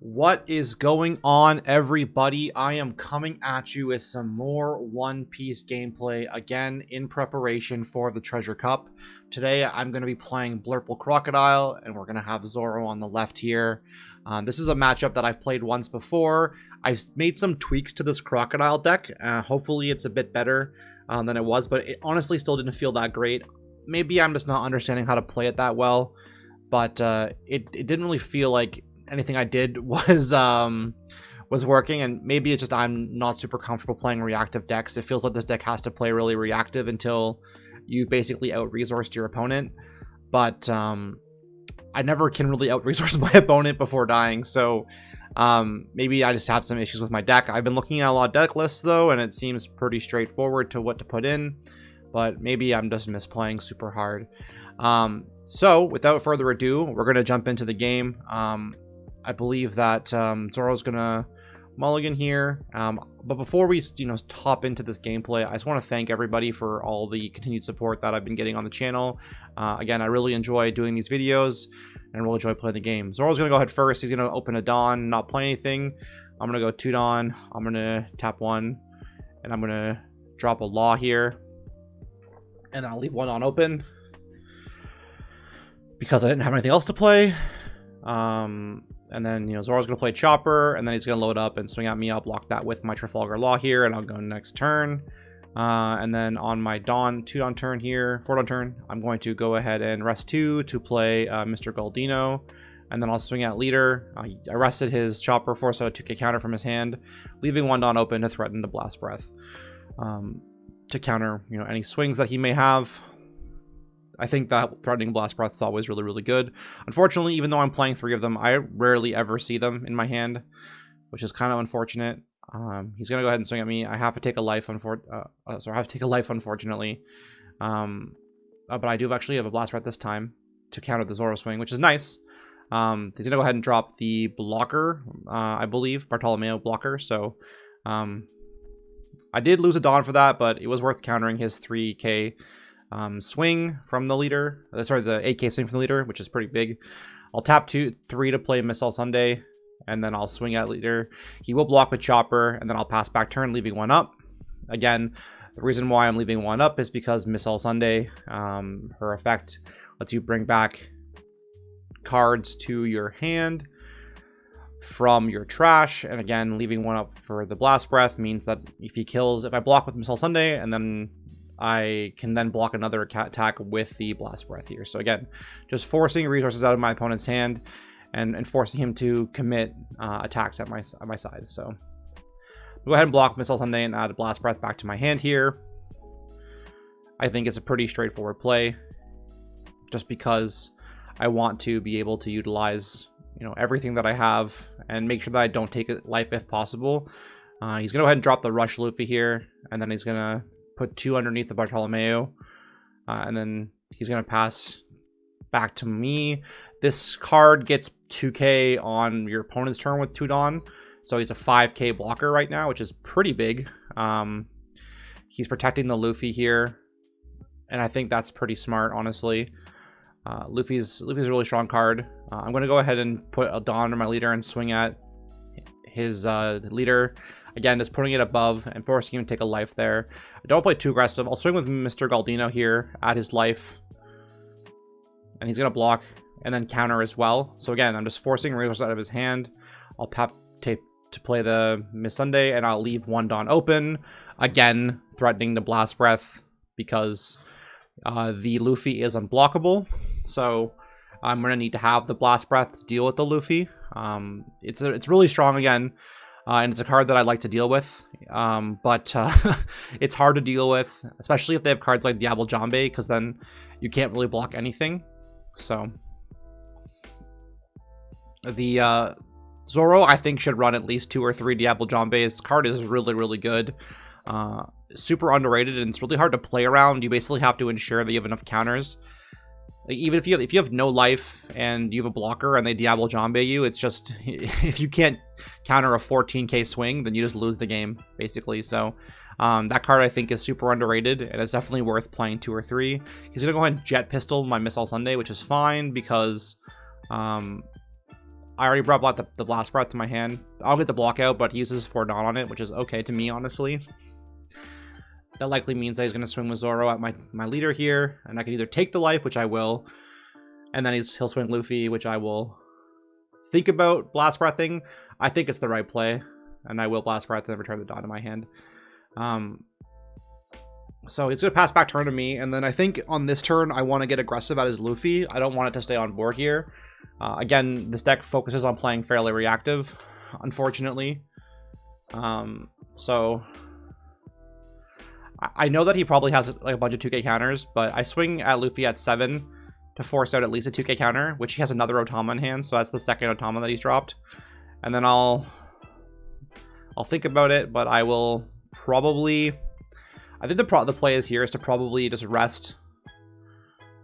What is going on, everybody? I am coming at you with some more One Piece gameplay, again in preparation for the Treasure Cup. Today I'm going to be playing Blurple Crocodile, and we're going to have Zoro on the left here. This is a matchup that I've played once before. I've made some tweaks to this Crocodile deck. Hopefully it's a bit better than it was, but it honestly still didn't feel that great. Maybe I'm just not understanding how to play it that well, but it didn't really feel like anything I did was working, and maybe it's just I'm not super comfortable playing reactive decks. It feels like this deck has to play really reactive until you've basically out-resourced your opponent, but I never can really out-resource my opponent before dying, so maybe I just have some issues with my deck. I've been looking at a lot of deck lists though, and it seems pretty straightforward to what to put in, but maybe I'm just misplaying super hard. So without further ado, we're going to jump into the game. I believe that Zoro's gonna mulligan here, but before we hop into this gameplay, I just want to thank everybody for all the continued support that I've been getting on the channel. Again, I really enjoy doing these videos and I really enjoy playing the game. Zoro's gonna go ahead first. He's gonna open a Dawn, not play anything. I'm gonna go 2 Dawn. I'm gonna tap 1, and I'm gonna drop a Law here, and then I'll leave 1 Dawn open because I didn't have anything else to play. And then, Zoro's going to play Chopper, and then he's going to load up and swing at me. I'll block that with my Trafalgar Law here, and I'll go next turn. And then on my Dawn, 2 Dawn turn here, 4 Dawn turn, I'm going to go ahead and rest 2 to play Mr. Galdino. And then I'll swing at Leader. I rested his Chopper, force out a 2k counter from his hand, leaving 1 Dawn open to threaten the Blast Breath. To counter, any swings that he may have. I think that threatening Blast Breath is always really, really good. Unfortunately, even though I'm playing 3 of them, I rarely ever see them in my hand, which is kind of unfortunate. He's gonna go ahead and swing at me. I have to take a life, unfortunately. But I do actually have a Blast Breath this time to counter the Zoro swing, which is nice. He's gonna go ahead and drop the blocker, I believe, Bartolomeo blocker. So I did lose a Dawn for that, but it was worth countering his 3k swing from the leader. Sorry, the 8k swing from the leader, which is pretty big. I'll tap 3 to play Missile Sunday, and then I'll swing at leader. He will block with Chopper, and then I'll pass back turn, leaving 1 up. Again, the reason why I'm leaving 1 up is because Missile Sunday, her effect lets you bring back cards to your hand from your trash, and again, leaving 1 up for the Blast Breath means that if I block with Missile Sunday, and then I can then block another attack with the Blast Breath here. So again, just forcing resources out of my opponent's hand and forcing him to commit attacks at my side. So go ahead and block Missile Sunday and add a Blast Breath back to my hand here. I think it's a pretty straightforward play, just because I want to be able to utilize everything that I have and make sure that I don't take a life if possible. He's gonna go ahead and drop the Rush Luffy here, and then he's gonna put 2 underneath the Bartolomeo, and then he's gonna pass back to me. This card gets 2k on your opponent's turn with 2 Dawn, so he's a 5k blocker right now, which is pretty big. He's protecting the Luffy here, and I think that's pretty smart, honestly. Luffy's a really strong card. I'm gonna go ahead and put a Dawn on my leader and swing at his leader. Again, just putting it above and forcing him to take a life there. I don't play too aggressive. I'll swing with Mr. Galdino here at his life, and he's gonna block and then counter as well. So again, I'm just forcing resources out of his hand. I'll tape to play the Miss Sunday, and I'll leave 1 Dawn open, again threatening the Blast Breath because the Luffy is unblockable. So I'm gonna need to have the Blast Breath to deal with the Luffy. It's really strong again. And it's a card that I like to deal with, but it's hard to deal with, especially if they have cards like Diablo Jambe, because then you can't really block anything. So the Zoro, I think, should run at least 2 or 3 Diablo Jambe. His card is really, really good. Super underrated, and it's really hard to play around. You basically have to ensure that you have enough counters. Like, even if you have no life and you have a blocker and they Diablo Jambe you, it's just, if you can't counter a 14k swing, then you just lose the game, basically. So that card I think is super underrated, and it's definitely worth playing 2 or 3. He's gonna go ahead and Jet Pistol my Missile Sunday, which is fine because I I already brought back the Blast Breath to my hand. I'll get the block out, but he uses 4 Dawn on it, which is okay to me, honestly. That likely means that he's going to swing with Zoro at my leader here, and I can either take the life, which I will, and then he'll swing Luffy, which I will think about Blast Breathing. I think it's the right play, and I will Blast Breath and return the Dawn to my hand. So it's going to pass back turn to me, and then I think on this turn, I want to get aggressive at his Luffy. I don't want it to stay on board here. Again, this deck focuses on playing fairly reactive, unfortunately. So I know that he probably has like a bunch of 2k counters, but I swing at Luffy at 7 to force out at least a 2k counter, which he has another Otama in hand, so that's the second Otama that he's dropped. And then I'll think about it, but I will probably... I think the play is here is to probably just rest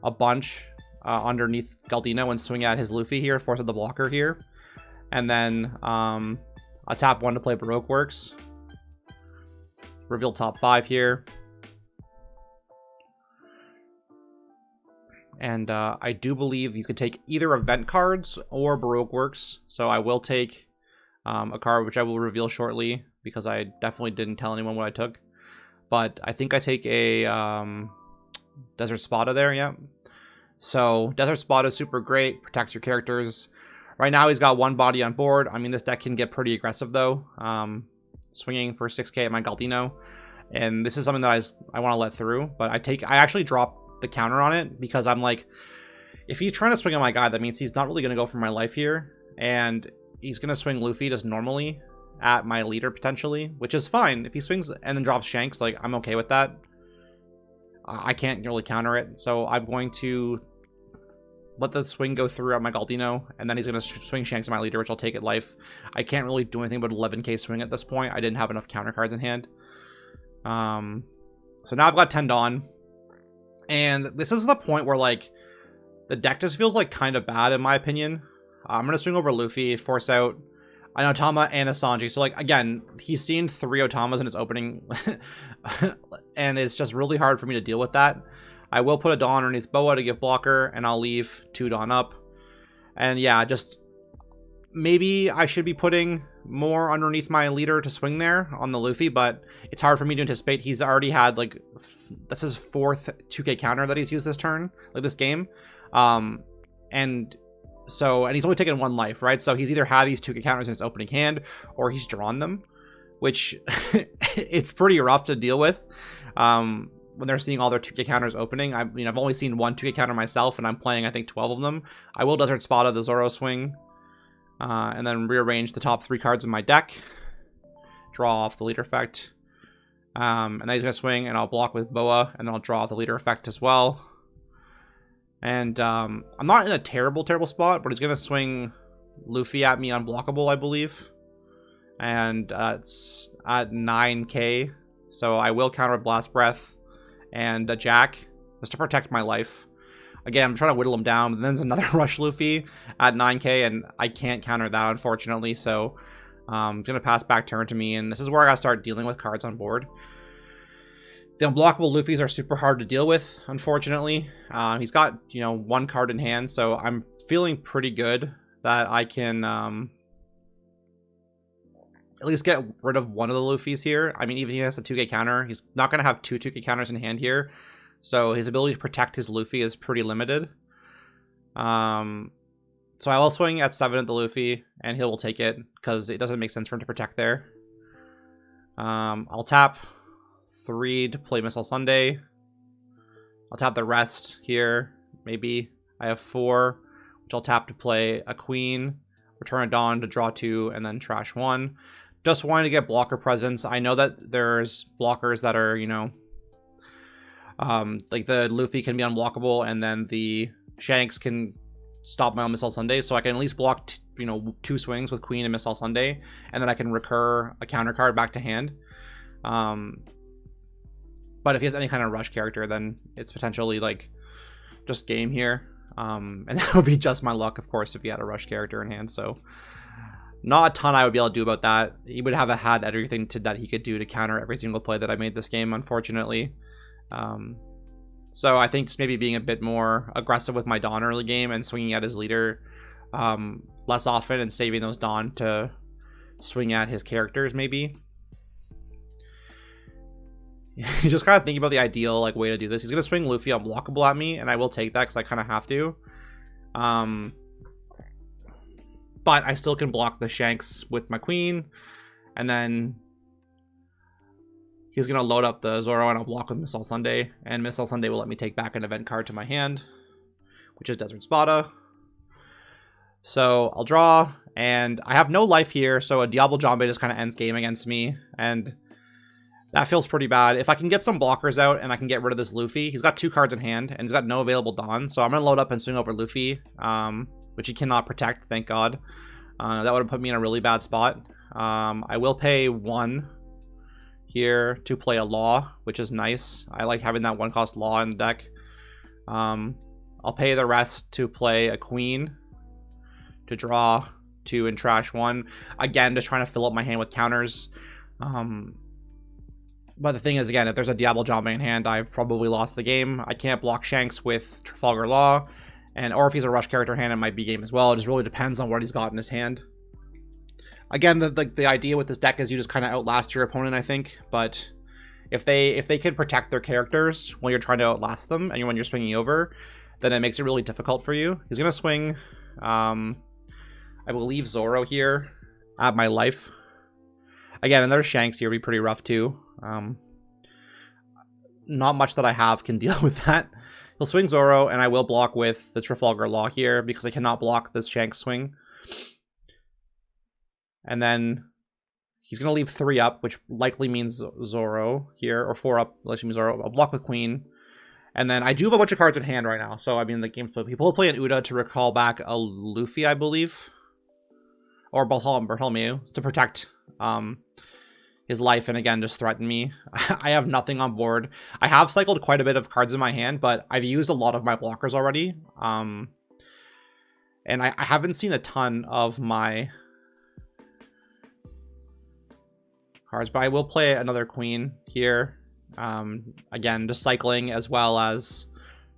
a bunch underneath Galdino and swing at his Luffy here, force out the blocker here. And then a tap 1 to play Baroque Works. Reveal top 5 here. And I do believe you could take either event cards or Baroque Works. So I will take a card which I will reveal shortly, because I definitely didn't tell anyone what I took. But I think I take a Desert Spada there, yeah. So Desert Spada is super great, protects your characters. Right now he's got 1 body on board. I mean, this deck can get pretty aggressive though. Swinging for 6k at my Galdino. And this is something that I want to let through. But I actually drop the counter on it, because I'm like, if he's trying to swing on my guy, that means he's not really going to go for my life here. And he's going to swing Luffy just normally at my leader potentially, which is fine. If he swings and then drops Shanks, like, I'm okay with that. I can't really counter it, so I'm going to let the swing go through at my Galdino, and then he's going to swing Shanks at my leader, which I'll take at life. I can't really do anything but 11k swing at this point. I didn't have enough counter cards in hand. So now I've got 10 Dawn, and this is the point where, like, the deck just feels like kind of bad in my opinion. I'm going to swing over Luffy, force out an Otama and a Sanji. So, like, again, he's seen 3 Otamas in his opening, and it's just really hard for me to deal with that. I will put a Dawn underneath Boa to give blocker, and I'll leave 2 Dawn up. And yeah, just maybe I should be putting more underneath my leader to swing there on the Luffy, but it's hard for me to anticipate. He's already had, like, that's his 4th 2k counter that he's used this turn, like this game. And he's only taken 1 life, right? So he's either had these 2k counters in his opening hand, or he's drawn them, which it's pretty rough to deal with when they're seeing all their 2k counters opening. I've only seen 1 2k counter myself, and I'm playing, I think, 12 of them. I will Desert Spada the Zoro swing, and then rearrange the top 3 cards in my deck, draw off the leader effect, and then he's going to swing, and I'll block with Boa, and then I'll draw off the leader effect as well. And I'm not in a terrible spot, but he's going to swing Luffy at me unblockable, I believe. And it's at 9k. So I will counter Blast Breath and a Jack, just to protect my life. Again, I'm trying to whittle him down. But then there's another Rush Luffy at 9k, and I can't counter that, unfortunately. So I'm going to pass back turn to me, and this is where I got to start dealing with cards on board. The unblockable Luffys are super hard to deal with, unfortunately. He's got, 1 card in hand, so I'm feeling pretty good that I can at least get rid of one of the Luffys here. I mean, even if he has a 2k counter, he's not going to have 2 2k counters in hand here, so his ability to protect his Luffy is pretty limited. So I will swing at 7 at the Luffy, and he will take it, because it doesn't make sense for him to protect there. I'll tap 3 to play Missile Sunday. I'll tap the rest here, maybe. I have 4, which I'll tap to play a Queen, return a Dawn to draw 2, and then trash 1. Just wanting to get blocker presence. I know that there's blockers that are, like the Luffy can be unblockable, and then the Shanks can stop my own Missile Sunday, so I can at least block 2 swings with Queen and Missile Sunday, and then I can recur a counter card back to hand. But if he has any kind of rush character, then it's potentially, like, just game here. And that would be just my luck, of course, if he had a rush character in hand. So not a ton I would be able to do about that. He would have had everything that he could do to counter every single play that I made this game, unfortunately. So I think just maybe being a bit more aggressive with my Dawn early game and swinging at his leader less often and saving those Dawn to swing at his characters, maybe. He's just kind of thinking about the ideal like way to do this. He's going to swing Luffy unblockable at me, and I will take that because I kind of have to. But I still can block the Shanks with my Queen, and then he's going to load up the Zoro, and I'll block with Missile Sunday, and Missile Sunday will let me take back an event card to my hand, which is Desert Spada. So I'll draw, and I have no life here, so a Diablo Jambe just kind of ends game against me, and that feels pretty bad. If I can get some blockers out and I can get rid of this Luffy, he's got 2 cards in hand, and he's got no available Dawn, so I'm going to load up and swing over Luffy, which he cannot protect, thank God. That would have put me in a really bad spot. I will pay 1 here to play a Law, which is nice. I like having that 1-cost Law in the deck. I'll pay the rest to play a Queen, to draw 2 and trash 1. Again, just trying to fill up my hand with counters. But the thing is, again, if there's a Diablo Jambe in hand, I've probably lost the game. I can't block Shanks with Trafalgar Law, or if he's a rush character hand, it might be game as well. It just really depends on what he's got in his hand. Again, the idea with this deck is you just kind of outlast your opponent, I think. But if they can protect their characters while you're trying to outlast them, and when you're swinging over, then it makes it really difficult for you. He's gonna swing, I believe, Zoro here at my life. Again, and there's Shanks here, be pretty rough too. Not much that I have can deal with that. He'll swing Zoro, and I will block with the Trafalgar Law here because I cannot block this Shanks swing. And then he's going to leave 3 up, which likely means Zoro here, or 4 up, likely means Zoro. I'll block with Queen. And then I do have a bunch of cards in hand right now, so I mean, the game's played. People will play an Uda to recall back a Luffy, I believe, or Bartholomew to protect his life, and again, just threaten me. I have nothing on board. I have cycled quite a bit of cards in my hand, but I've used a lot of my blockers already. And I haven't seen a ton of my cards, but I will play another Queen here. Again, just cycling as well as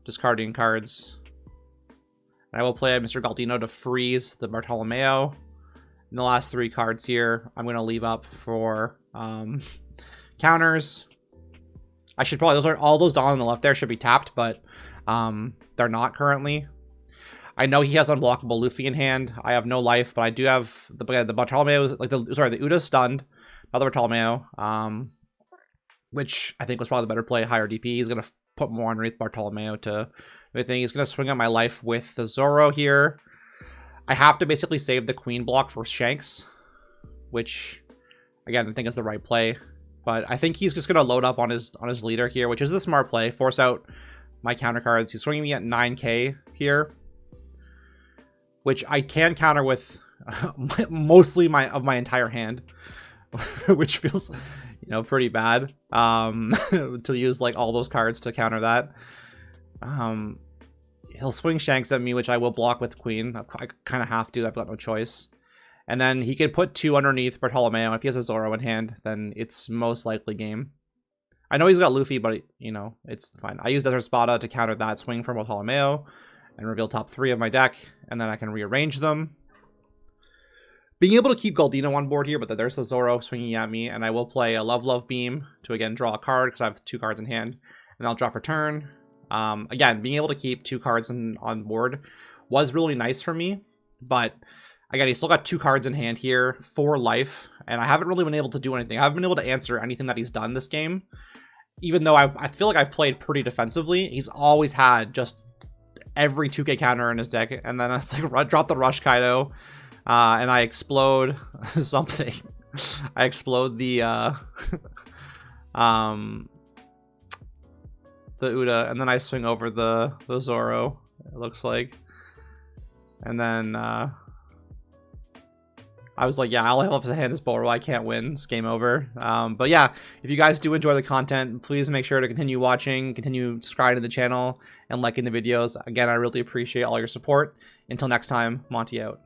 discarding cards. And I will play Mr. Galdino to freeze the Bartolomeo. And the last 3 cards here, I'm going to leave up for counters. I should probably, all those Dawn on the left there should be tapped, but they're not currently. I know he has unblockable Luffy in hand. I have no life, but I do have the Bartolomeo, like the Uda's stunned, not the Bartolomeo, which I think was probably the better play, higher DP. He's going to put more underneath Bartolomeo to everything. He's going to swing on my life with the Zoro here. I have to basically save the Queen block for Shanks, which, again, I think is the right play. But I think he's just going to load up on his leader here, which is the smart play. Force out my counter cards. He's swinging me at 9k here, which I can counter with mostly my entire hand, which feels, you know, pretty bad to use like all those cards to counter that. He'll swing Shanks at me, which I will block with Queen. I kind of have to. I've got no choice. And then he could put 2 underneath Bartolomeo. If he has a Zoro in hand, then it's most likely game. I know he's got Luffy, but, you know, it's fine. I use Desert Spada to counter that swing from Bartolomeo and reveal top 3 of my deck, and then I can rearrange them. Being able to keep Galdino on board here, but there's the Zoro swinging at me, and I will play a Love Beam to, again, draw a card because I have 2 cards in hand, and I'll draw for turn. Again, being able to keep 2 cards on board was really nice for me, but again, he's still got 2 cards in hand here, 4 life, and I haven't really been able to do anything. I haven't been able to answer anything that he's done this game, even though I feel like I've played pretty defensively. He's always had just every 2k counter in his deck, and then it's like drop the Rush Kaido, and I explode something. I explode the Uda, and then I swing over the Zoro, it looks like. And then I was like, yeah, all I have to hand is Boro. I can't win. It's game over. But yeah, if you guys do enjoy the content, please make sure to continue watching, continue subscribing to the channel, and liking the videos. Again, I really appreciate all your support. Until next time, Monty out.